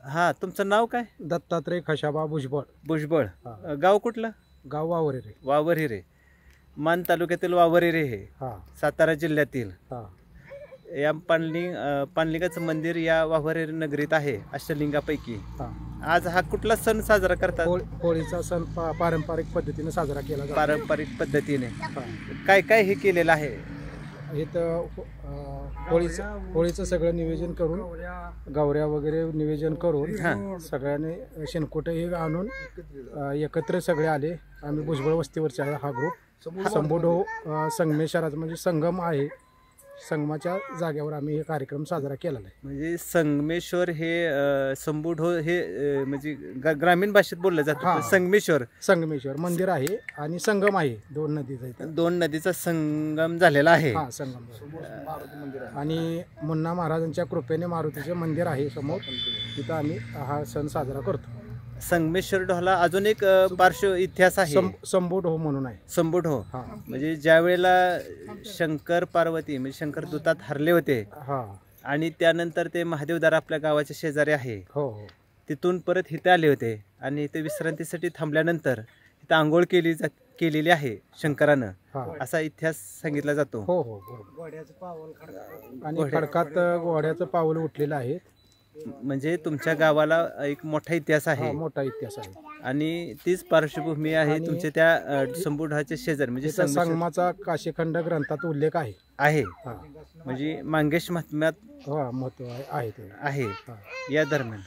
हा, तुमचं नाव काय? दत्तात्रय खशाबा भुजबळ. भुजबळ. गाव कुठलं? गाव वावरे. वावरहिरे. मान तालुक्यातील वावरहिरे हे सातारा जिल्ह्यातील. या पाणलिंगाचं मंदिर या वावरहिरे नगरीत आहे अष्टलिंगापैकी. आज हा कुठला सण साजरा करतात? होळीचा सण पारंपरिक पद्धतीने साजरा केला जातो. पारंपरिक पद्धतीने काय काय हे केलेलं आहे? इथं होळीचं सगळं नियोजन करून गवऱ्या वगैरे नियोजन करून सगळ्यांनी शेणकोट हे आणून एकत्र सगळे आले. आम्ही भुजबळ वस्तीवरचे आहे. हा ग्रुप संबोधो संगमेश्वराचा म्हणजे संगम आहे. संगमाच्या जागेवर आम्ही हे कार्यक्रम साजरा केलेला आहे. म्हणजे संगमेश्वर हे संबोधो हे म्हणजे ग्रामीण भाषेत बोललं जातं. संगमेश्वर मंदिर आहे आणि संगम आहे. दोन नदीचा संगम झालेला आहे. संगम आणि मुन्ना महाराजांच्या कृपेने मारुतीचे मंदिर आहे समोर. तिथं आम्ही हा सण साजरा करतो. संगमेश्वर ढोला अजून एक पार्श्व इतिहास आहे. संबोधो म्हणून आहे. संबोधो म्हणजे ज्या वेळेला शंकर पार्वती म्हणजे शंकर दूतात हरले होते आणि त्यानंतर ते महादेवदार आपल्या गावाच्या शेजारी आहे. तिथून परत इथे आले होते आणि इथे विश्रांतीसाठी थांबल्यानंतर इथं आंघोळ केलेली आहे शंकरानं, असा इतिहास सांगितला जातो. आणि खडकात घोड्याचं पाऊल उठलेलं आहे. म्हणजे तुमच्या गावाला एक मोठा इतिहास आहे. आणि तीच पार्श्वभूमी आहे तुमच्या त्या संबोधाच्या शेजारी म्हणजे संगमाचा काशीखंड ग्रंथात उल्लेख आहे. म्हणजे मांगेश महात्म्यात महत्व आहे. या दरम्यान